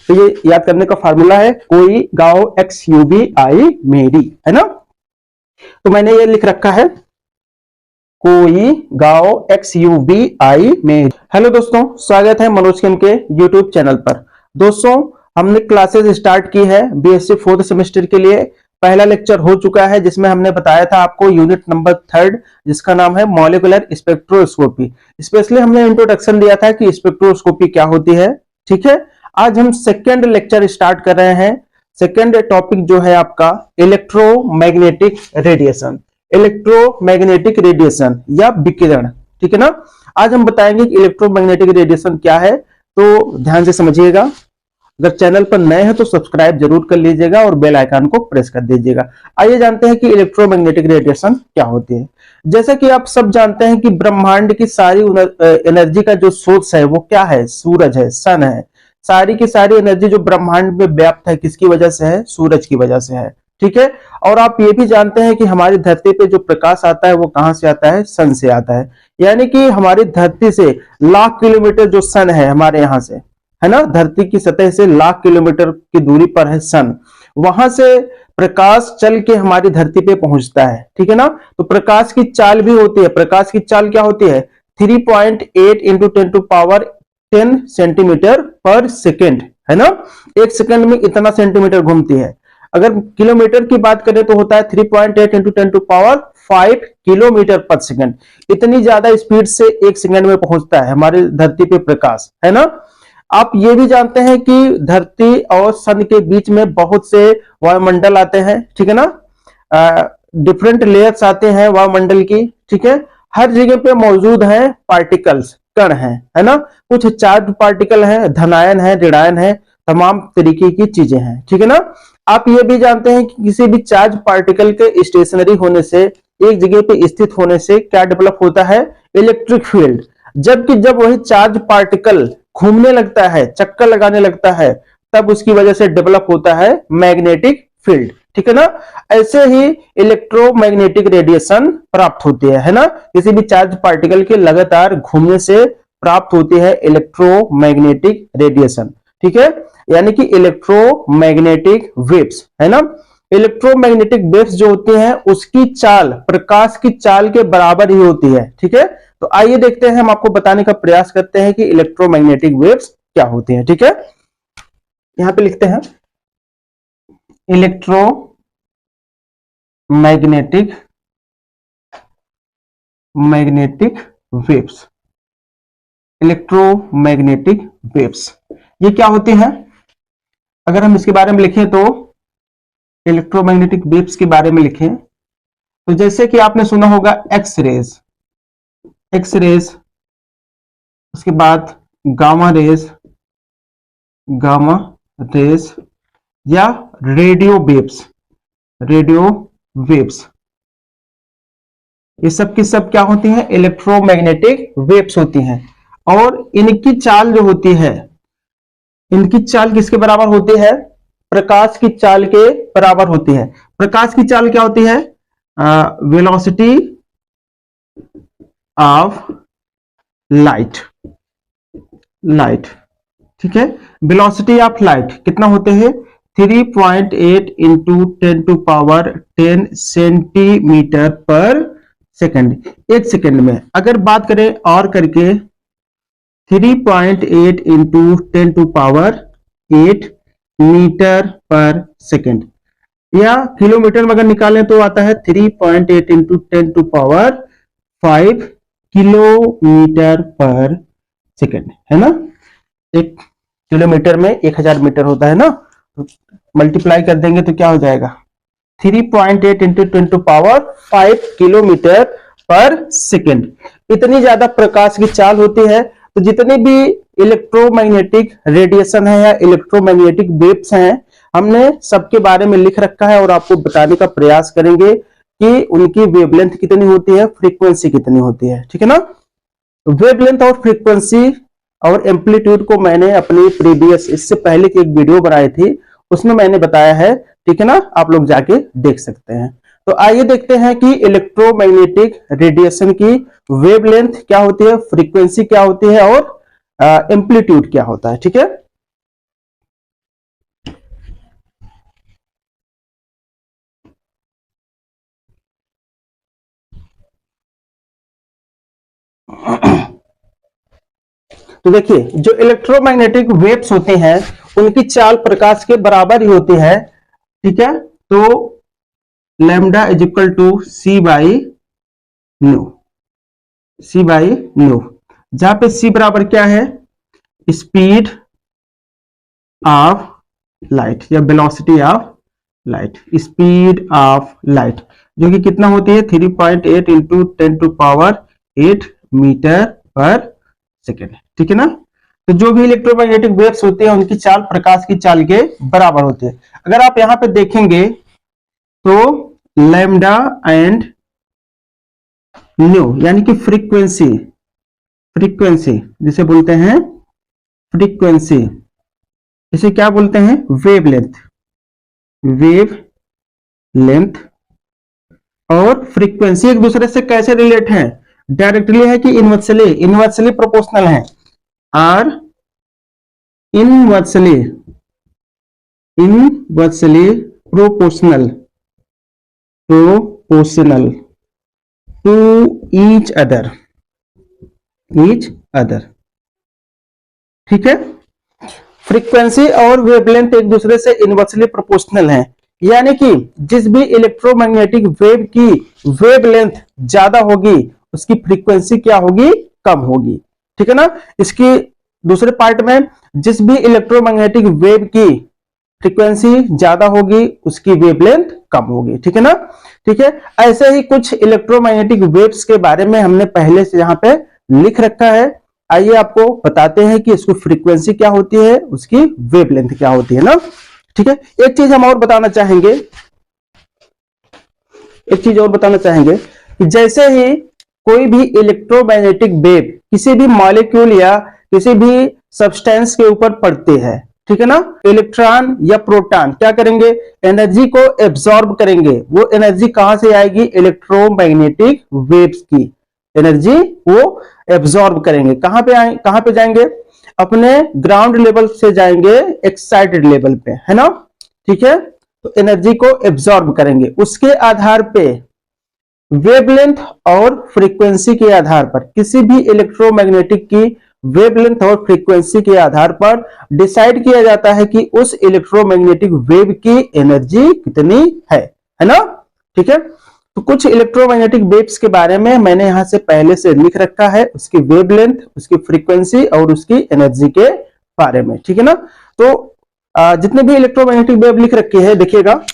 तो ये याद करने का फार्मूला है, कोई गांव XUBI मेरी, है ना। तो मैंने ये लिख रखा है, कोई गांव XUBI मेरी। हेलो दोस्तों, स्वागत है मनोज केम के यूट्यूब चैनल पर। दोस्तों, हमने क्लासेस स्टार्ट की है BSc 4th सेमेस्टर के लिए। पहला लेक्चर हो चुका है जिसमें हमने बताया था आपको यूनिट नंबर 3 जिसका नाम है मॉलिक्यूलर स्पेक्ट्रोस्कोपी। स्पेशली हमने इंट्रोडक्शन दिया था कि स्पेक्ट्रोस्कोपी क्या होती है। ठीक है, आज हम सेकेंड लेक्चर स्टार्ट कर रहे हैं। सेकेंड टॉपिक जो है आपका इलेक्ट्रोमैग्नेटिक रेडिएशन, इलेक्ट्रोमैग्नेटिक रेडिएशन या विकिरण। ठीक है ना। आज हम बताएंगे कि इलेक्ट्रोमैग्नेटिक रेडिएशन क्या है, तो ध्यान से समझिएगा। अगर चैनल पर नए हैं तो सब्सक्राइब जरूर कर लीजिएगा और बेल आइकन को प्रेस कर दीजिएगा। आइए जानते हैं कि इलेक्ट्रोमैग्नेटिक रेडिएशन क्या होती है। जैसा कि आप सब जानते हैं कि ब्रह्मांड की सारी एनर्जी का जो सोर्स है वो क्या है, सूरज है, सन है। सारी की सारी एनर्जी जो ब्रह्मांड में व्याप्त है किसकी वजह से है, सूरज की वजह से है। ठीक है, और आप ये भी जानते हैं कि हमारी धरती पे जो प्रकाश आता है वो कहां से आता है, सन से आता है। यानी कि हमारी धरती से लाख किलोमीटर जो सन है हमारे यहाँ से, है ना, धरती की सतह से लाख किलोमीटर की दूरी पर है सन। वहां से प्रकाश चल के हमारी धरती पे पहुंचता है। ठीक है ना। तो प्रकाश की चाल भी होती है। प्रकाश की चाल क्या होती है, 3.8 इंटू 10 सेंटीमीटर पर सेकेंड, है ना। एक सेकंड में इतना सेंटीमीटर घूमती है। अगर किलोमीटर की बात करें तो होता है 3.8 इंटू 10⁵ किलोमीटर पर सेकंड। इतनी ज्यादा स्पीड से एक सेकंड में पहुंचता है हमारे धरती पे प्रकाश, है ना। आप ये भी जानते हैं कि धरती और सन के बीच में बहुत से वायुमंडल आते हैं। ठीक है ना, डिफरेंट लेयर्स आते हैं वायुमंडल की। ठीक है, हर जगह पे मौजूद है पार्टिकल्स, कण है ना। कुछ चार्ज पार्टिकल है, धनायन है, ऋणायन है, तमाम तरीके की चीजें हैं। ठीक है ना। आप ये भी जानते हैं कि किसी भी चार्ज पार्टिकल के स्टेशनरी होने से, एक जगह पे स्थित होने से क्या डेवलप होता है, इलेक्ट्रिक फील्ड। जबकि जब वही चार्ज पार्टिकल घूमने लगता है, चक्कर लगाने लगता है, तब उसकी वजह से डेवलप होता है मैग्नेटिक फील्ड। ठीक है ना। ऐसे ही इलेक्ट्रोमैग्नेटिक रेडिएशन प्राप्त होती है ना। किसी भी चार्ज पार्टिकल के लगातार घूमने से प्राप्त होती है इलेक्ट्रोमैग्नेटिक रेडिएशन। ठीक है, यानी कि इलेक्ट्रोमैग्नेटिक वेव्स, है ना। इलेक्ट्रोमैग्नेटिक वेव्स जो होती हैं उसकी चाल प्रकाश की चाल के बराबर ही होती है। ठीक है, तो आइए देखते हैं, हम आपको बताने का प्रयास करते हैं कि इलेक्ट्रोमैग्नेटिक वेव्स क्या होती हैं। ठीक है, यहां पे लिखते हैं इलेक्ट्रोमैग्नेटिक वेव्स। इलेक्ट्रोमैग्नेटिक वेव्स ये क्या होती हैं, अगर हम इसके बारे में लिखें तो इलेक्ट्रोमैग्नेटिक वेव्स के बारे में लिखें तो जैसे कि आपने सुना होगा एक्स रेज, उसके बाद गामा रेज या रेडियो वेव्स, ये सब की सब क्या होती हैं, इलेक्ट्रोमैग्नेटिक वेव्स होती हैं। और इनकी चाल जो होती है, इनकी चाल किसके बराबर होती है, प्रकाश की चाल के बराबर होती है। प्रकाश की चाल क्या होती है, वेलोसिटी ऑफ लाइट। ठीक है, वेलोसिटी ऑफ लाइट कितना होते हैं, 3.8 इंटू 10⁻10 सेंटीमीटर पर सेकंड, एक सेकंड में। अगर बात करें और करके 3.8 इंटू 10⁸ मीटर पर सेकंड, या किलोमीटर में अगर निकालें तो आता है 3.8 इंटू 10⁵ किलोमीटर पर सेकंड, है ना। एक किलोमीटर में 1000 मीटर होता है ना, तो मल्टीप्लाई कर देंगे तो क्या हो जाएगा, 3.8 इंटू 10⁵ किलोमीटर पर सेकंड। इतनी ज्यादा प्रकाश की चाल होती है। तो जितने भी इलेक्ट्रोमैग्नेटिक रेडिएशन है या इलेक्ट्रोमैग्नेटिक वेव्स हैं, हमने सबके बारे में लिख रखा है और आपको बताने का प्रयास करेंगे कि उनकी वेवलेंथ कितनी होती है, फ्रीक्वेंसी कितनी होती है। ठीक है ना। वेवलेंथ और फ्रीक्वेंसी और एम्पलीट्यूड को मैंने अपनी प्रीवियस, इससे पहले की एक वीडियो बनाई थी, उसमें मैंने बताया है। ठीक है ना, आप लोग जाके देख सकते हैं। तो आइए देखते हैं कि इलेक्ट्रोमैग्नेटिक रेडिएशन की वेवलेंथ क्या होती है, फ्रीक्वेंसी क्या होती है और एम्पलीट्यूड क्या होता है। ठीक है, तो देखिए जो इलेक्ट्रोमैग्नेटिक वेव्स होते हैं उनकी चाल प्रकाश के बराबर ही होती है, ठीक है। तो lambda is equal to C by nu, C by nu, जहां पे सी बराबर क्या है, स्पीड ऑफ लाइट या velocity of light, speed of light, जो कि कितना होती है 3.8 into 10 to power 8 metre per second, ठीक है ना। तो जो भी इलेक्ट्रोमैग्नेटिक वेव्स होते हैं उनकी चाल प्रकाश की चाल के बराबर होती है। अगर आप यहां पे देखेंगे तो लैम्डा एंड न्यू यानी कि फ्रीक्वेंसी, फ्रीक्वेंसी जिसे बोलते हैं फ्रीक्वेंसी, इसे क्या बोलते हैं वेव लेंथ, वेव लेंथ और फ्रीक्वेंसी एक दूसरे से कैसे रिलेट हैं, डायरेक्टली है कि इनवर्सली, इनवर्सली प्रोपोर्शनल है, or inversely, inversely proportional, proportional to each other, each other, ठीक है। फ्रीक्वेंसी और वेवलेंथ एक दूसरे से इनवर्सली प्रोपोर्शनल है, यानी कि जिस भी इलेक्ट्रोमैग्नेटिक वेव की वेवलेंथ ज्यादा होगी उसकी फ्रीक्वेंसी क्या होगी, कम होगी, ठीक है ना। इसकी दूसरे पार्ट में जिस भी इलेक्ट्रोमैग्नेटिक वेव की फ्रीक्वेंसी ज्यादा होगी उसकी वेवलेंथ कम होगी, ठीक है ना। ठीक है, ऐसे ही कुछ इलेक्ट्रोमैग्नेटिक वेव्स के बारे में हमने पहले से यहां पे लिख रखा है। आइए आपको बताते हैं कि इसकी फ्रीक्वेंसी क्या होती है, उसकी वेवलेंथ क्या होती है ना। ठीक है, एक चीज हम और बताना चाहेंगे, एक चीज और बताना चाहेंगे कि जैसे ही कोई भी इलेक्ट्रोमैग्नेटिक वेव किसी भी मॉलिक्यूल या किसी भी सब्सटेंस के ऊपर पड़ते हैं, ठीक है ना, इलेक्ट्रॉन या प्रोटॉन क्या करेंगे, एनर्जी को एब्सॉर्ब करेंगे। वो एनर्जी कहां से आएगी, इलेक्ट्रोमैग्नेटिक वेव्स की एनर्जी वो एब्सॉर्ब करेंगे। कहां पे आए, कहां पे जाएंगे, अपने ग्राउंड लेवल से जाएंगे एक्साइटेड लेवल पे, है ना। ठीक है, तो एनर्जी को एब्सॉर्ब करेंगे, उसके आधार पे वेवलेंथ और फ्रीक्वेंसी के आधार पर, किसी भी इलेक्ट्रोमैग्नेटिक की वेवलेंथ और फ्रीक्वेंसी के आधार पर डिसाइड किया जाता है कि उस इलेक्ट्रोमैग्नेटिक वेव की एनर्जी कितनी है ना। ठीक है, तो कुछ इलेक्ट्रोमैग्नेटिक वेव्स के बारे में मैंने यहां से पहले से लिख रखा है, उसकी वेवलेंथ, उसकी फ्रीक्वेंसी और उसकी एनर्जी के बारे में, ठीक है ना। तो जितने भी इलेक्ट्रोमैग्नेटिक वेव लिख रखी है, देखिएगा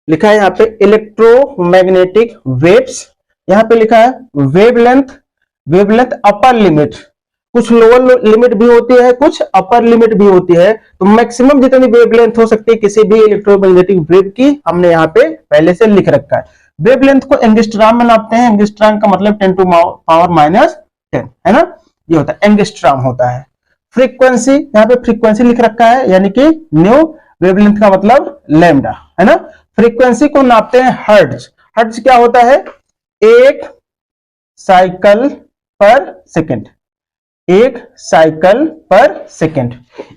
लिखा है यहाँ पे इलेक्ट्रोमैग्नेटिक वेव्स, यहाँ पे लिखा है वेवलेंथ, वेवलेंथ अपर लिमिट, कुछ लोअर लिमिट भी होती है, कुछ अपर लिमिट भी होती है। तो मैक्सिमम जितनी वेवलेंथ हो सकती है किसी भी इलेक्ट्रोमैग्नेटिक वेव की हमने यहाँ पे पहले से लिख रखा है। वेवलेंथ को एंगस्ट्रॉम में नापते हैं, एंगस्ट्रॉम का मतलब 10 टू पावर -10 है ना, ये होता है एंगस्ट्रॉम होता है। फ्रीक्वेंसी, यहाँ पे फ्रीक्वेंसी लिख रखा है यानी कि न्यू, वेवलेंथ का मतलब लैम्डा, है ना। फ्रीक्वेंसी को नापते हैं हर्ट्ज, हर्ट्ज क्या होता है, एक साइकिल पर सेकेंड, एक साइकिल पर सेकेंड,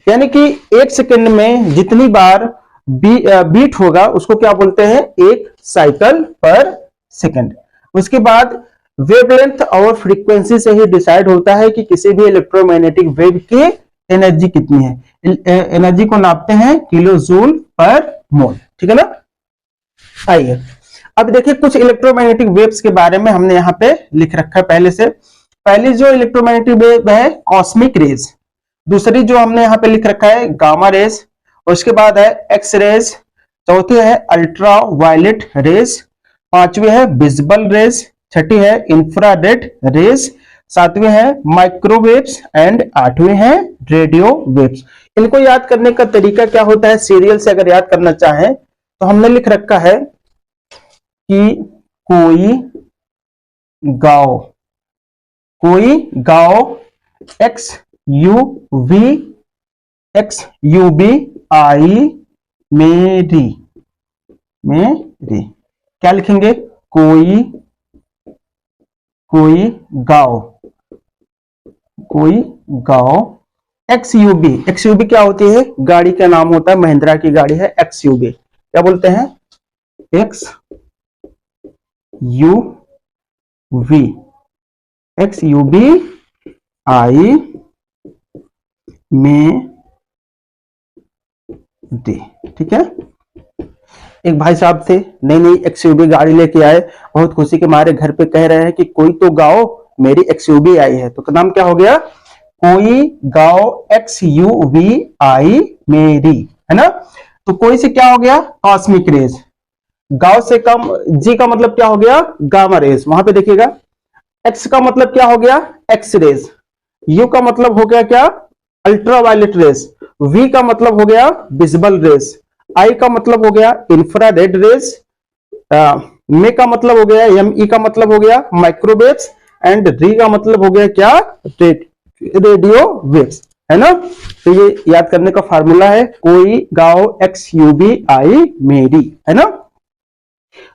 यानी कि एक सेकेंड में जितनी बार बीट होगा उसको क्या बोलते हैं, एक साइकिल पर सेकेंड। उसके बाद वेवलेंथ और फ्रीक्वेंसी से ही डिसाइड होता है कि किसी भी इलेक्ट्रोमैग्नेटिक वेव की एनर्जी कितनी है। एनर्जी को नापते हैं किलो जूल पर मोल, ठीक है ना। आइए अब देखिए कुछ इलेक्ट्रोमैग्नेटिक वेव्स के बारे में हमने यहाँ पे लिख रखा है पहले से। पहली जो इलेक्ट्रोमैग्नेटिक वेव है कॉस्मिक रेज, दूसरी जो हमने यहाँ पे लिख रखा है गामा रेज, उसके बाद है एक्स रेज, चौथी है अल्ट्रा वायलेट रेज, पांचवी है विजिबल रेज, छठी है इंफ्रारेड रेज, सातवीं है माइक्रोवेव्स एंड आठवीं है रेडियो वेव्स। इनको याद करने का तरीका क्या होता है, सीरियल से अगर याद करना चाहें तो हमने लिख रखा है कि कोई गांव, कोई गांव एक्स यू बी आई मेरी, मेरी क्या लिखेंगे, कोई, कोई गांव, कोई गांव एक्सयूबी, एक्सयूबी क्या होती है, गाड़ी का नाम होता है, महिंद्रा की गाड़ी है एक्सयूबी, क्या बोलते हैं एक्स यू वी, XUBI में डी। ठीक है, एक भाई साहब थे, नई नई XUV गाड़ी लेके आए, बहुत खुशी के मारे घर पे कह रहे हैं कि कोई तो गाओ मेरी XUV आई है। तो नाम क्या हो गया, कोई गाओ XUVI मेरी, है ना। तो कोई से क्या हो गया, कॉस्मिक रेज। गाओ से कम, जी का मतलब क्या हो गया, गामा रेज। वहां पे देखिएगा एक्स का मतलब क्या हो गया, एक्स रेज। यू का मतलब हो गया क्या, अल्ट्रावायलेट रेज। वी का मतलब हो गया विजिबल रेज। आई का मतलब हो गया इंफ्रारेड रेज। मे का मतलब हो गया, ME का मतलब हो गया माइक्रोवेव्स। एंड री का मतलब हो गया क्या, रेडियो वेव्स, है ना। तो ये याद करने का फार्मूला है, कोई गाओ XUBI मेरी, है ना।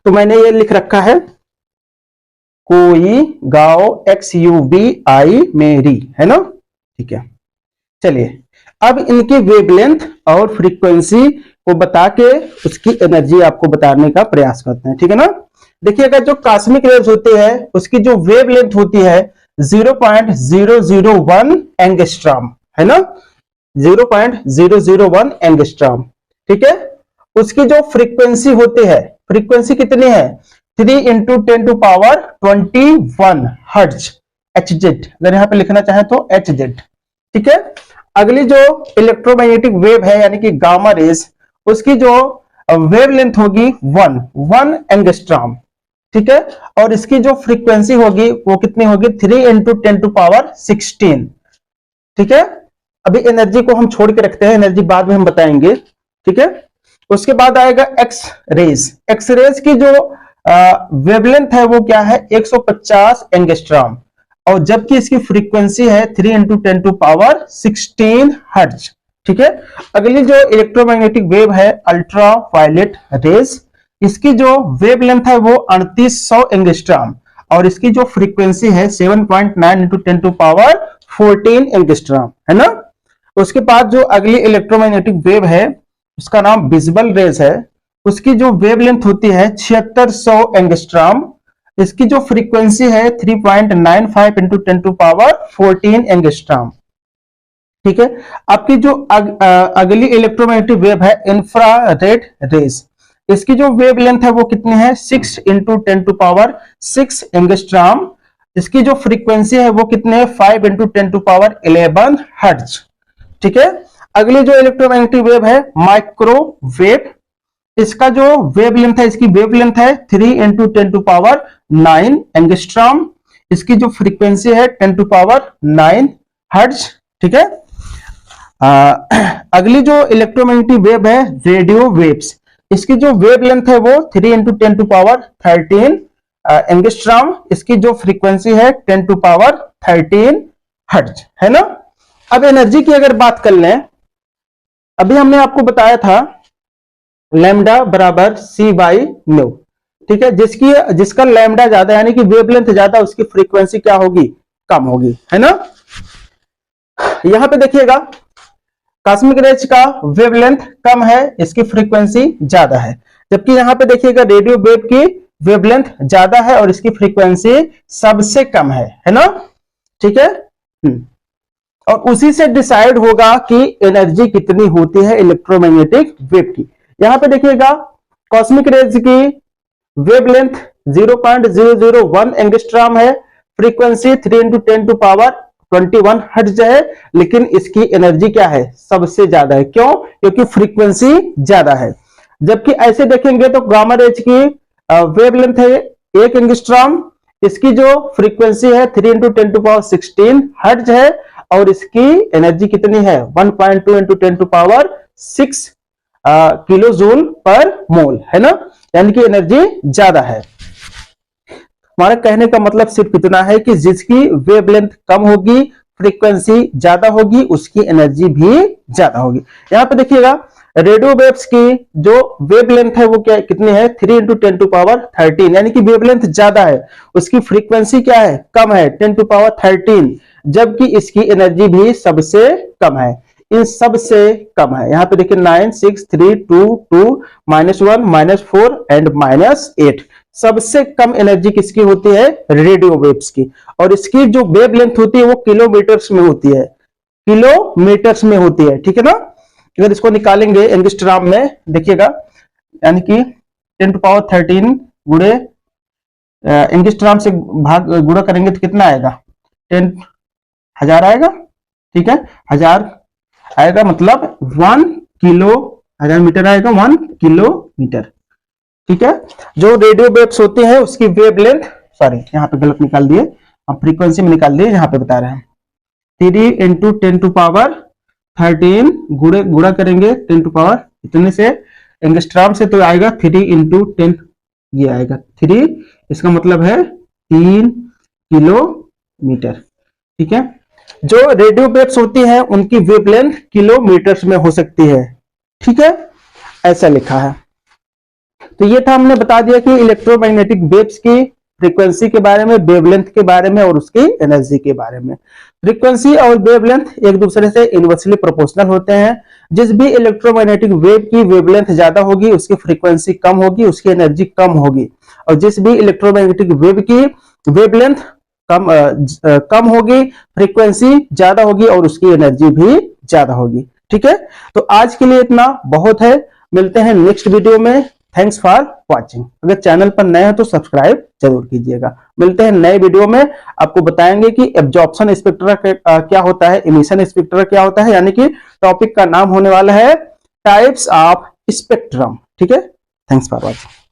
तो मैंने ये लिख रखा है, कोई गाओ XUBI मेरी, है ना। ठीक है, चलिए अब इनकी वेवलेंथ और फ्रीक्वेंसी को बता के उसकी एनर्जी आपको बताने का प्रयास करते हैं। ठीक है ना। देखिएगा जो कॉस्मिक रेज होती है उसकी जो वेवलेंथ होती है 0.001 एंगस्ट्रॉम, है ना, 0.001 एंगस्ट्रॉम। ठीक है, उसकी जो फ्रीक्वेंसी होती है, फ्रीक्वेंसी कितनी है, 3 × 10⁻21 हर्ट्ज, HZ, अगर यहां पे लिखना चाहे तो HZ। ठीक है, अगली जो इलेक्ट्रोमैग्नेटिक वेव है यानी कि गामा रेज, उसकी जो वेवलेंथ होगी 1 एंगस्ट्रॉम। ठीक है, और इसकी जो फ्रीक्वेंसी होगी वो कितनी होगी, 3 × 10⁻16। ठीक है, अभी एनर्जी को हम छोड़ के रखते हैं, एनर्जी बाद में हम बताएंगे। ठीक है, उसके बाद आएगा एक्स रेज। एक्स रेज की जो वेवलेंथ है वो क्या है, 150 एंगस्ट्रॉम, और जबकि इसकी फ्रीक्वेंसी है 3 × 10⁻16 हर्ट्ज। ठीक है, अगली जो इलेक्ट्रोमैग्नेटिक वेव है अल्ट्रा वायलेट रेज, इसकी जो वेवलेंथ है वो 3800 एंगस्ट्रॉम, और इसकी जो फ्रीक्वेंसी है 7.9 × 10⁻14 एंगस्ट्रॉम, है ना। उसके बाद जो अगली इलेक्ट्रोमैग्नेटिक वेव है उसका नाम विजिबल रेज है, उसकी जो वेवलेंथ होती है 7600 एंगस्ट्रॉम, इसकी जो फ्रीक्वेंसी है 3.95 × 10⁻14 एंगस्ट्रॉम। ठीक है, आपकी जो अगली इलेक्ट्रोमैग्नेटिक वेव है इंफ्रारेड रेज, इसकी जो वेवलेंथ है वो कितनी है, 6 × 10⁻6 एंगस्ट्रॉम, इसकी जो फ्रीक्वेंसी है वो कितने है, 5 × 10⁻11 हर्ट्ज। ठीक है, अगली जो इलेक्ट्रोमैग्नेटिक वेव है माइक्रोवेव, इसका जो वेवलेंथ है, इसकी वेवलेंथ है 3 × 10⁻9 एंगस्ट्रॉम, इसकी जो फ्रीक्वेंसी है 10⁻9 हर्ट्ज। ठीक है, अगली जो इलेक्ट्रोमैग्नेटिक वेव है रेडियो वेव्स, इसकी जो वेवलेंथ है वो 3 × 10⁻13 एंगस्ट्रॉम, इसकी जो फ्रीक्वेंसी है 10⁻13 हर्ट्ज, है ना। अब एनर्जी की अगर बात कर लें, अभी हमने आपको बताया था लैम्डा बराबर C/μ। ठीक है, जिसका लैम्डा ज्यादा यानी कि वेवलेंथ ज्यादा, उसकी फ्रीक्वेंसी क्या होगी, कम होगी, है ना। यहां पे देखिएगा कॉस्मिक रेज का वेवलेंथ कम है, इसकी फ्रीक्वेंसी ज्यादा है, जबकि यहां पे देखिएगा रेडियो वेव की वेवलेंथ ज्यादा है और इसकी फ्रीक्वेंसी सबसे कम है ना। ठीक है, और उसी से डिसाइड होगा कि एनर्जी कितनी होती है इलेक्ट्रोमैग्नेटिक वेव की। यहां पे देखिएगा कॉस्मिक रेज की वेवलेंथ 0.001 एंगस्ट्रॉम है, फ्रीक्वेंसी 3 × 10⁻21 हर्ट्ज है, लेकिन इसकी एनर्जी क्या है, सबसे ज्यादा है। क्यों, क्योंकि फ्रीक्वेंसी ज्यादा है। जबकि ऐसे देखेंगे तो गामा रेज की वेवलेंथ है 1 एंगस्ट्रॉम, इसकी जो फ्रीक्वेंसी है 3 × 10⁻16 हर्ट्ज है, और इसकी एनर्जी कितनी है, 1.2 × 10⁻6 किलो जूल पर मोल, है ना, यानी कि एनर्जी ज्यादा है। हमारा कहने का मतलब सिर्फ इतना है कि जिसकी वेवलेंथ कम होगी, फ्रीक्वेंसी ज्यादा होगी, उसकी एनर्जी भी ज्यादा होगी। यहां पे देखिएगा रेडियो वेव्स की जो वेवलेंथ है वो क्या कितनी है, 3 × 10⁻13, यानी कि वेवलेंथ ज्यादा है, उसकी फ्रीक्वेंसी क्या है, कम है, 10⁻13, जबकि इसकी एनर्जी भी सबसे कम है, इन सबसे कम है। यहां पे देखिए 9, 6, 3, 2, 2, -1, -4 एंड -8, सबसे कम एनर्जी किसकी होती है? रेडियो वेव्स की। और इसकी जो वेव लेंथ होती है वो किलोमीटर्स में होती है, किलोमीटर्स में होती है, ठीक है ना। अगर इसको निकालेंगे एंगस्ट्रॉम में, देखिएगा, यानी कि 10⁻13 गुणे एंगस्ट्रॉम से भाग गुणा करेंगे तो कितना आएगा? 10,000 आएगा, ठीक है, 1000 आएगा, मतलब 1 किलो, 1000 मीटर आएगा 1 किलोमीटर, ठीक है। जो रेडियो वेव्स होते हैं उसकी वेव लेंथ, सॉरी यहाँ पे गलत निकाल दिए, हम फ्रीक्वेंसी में निकाल दिए, यहाँ पे बता रहे हैं 3 इंटू 10⁻13 गुणा करेंगे 10 इतने से एंगस्ट्रॉम से, तो आएगा 3 इंटू 10, ये आएगा 3, इसका मतलब है 3 किलोमीटर, ठीक है। जो रेडियो वेव्स होती हैं उनकी वेवलेंथ किलोमीटर्स में हो सकती है, ठीक है, ऐसा लिखा है। तो ये था, हमने बता दिया कि इलेक्ट्रोमैग्नेटिक वेव्स की फ्रीक्वेंसी के बारे में, वेवलेंथ के बारे में और उसकी एनर्जी के बारे में। फ्रीक्वेंसी और वेवलेंथ एक दूसरे से इनवर्सली प्रोपोर्शनल होते हैं। जिस भी इलेक्ट्रोमैग्नेटिक वेव की वेवलेंथ ज्यादा होगी उसकी फ्रीक्वेंसी कम होगी, उसकी एनर्जी कम होगी, और जिस भी इलेक्ट्रोमैग्नेटिक वेव की वेवलेंथ कम होगी, फ्रीक्वेंसी ज्यादा होगी और उसकी एनर्जी भी ज्यादा होगी, ठीक है। तो आज के लिए इतना बहुत है, मिलते हैं नेक्स्ट वीडियो में। Thanks for watching. अगर चैनल पर नए हैं तो सब्सक्राइब जरूर कीजिएगा। मिलते हैं नए वीडियो में, आपको बताएंगे कि एब्जॉर्प्शन स्पेक्ट्रा क्या होता है, इमिशन स्पेक्ट्रा क्या होता है, यानी कि टॉपिक का नाम होने वाला है टाइप्स ऑफ स्पेक्ट्रम, ठीक है। Thanks for watching.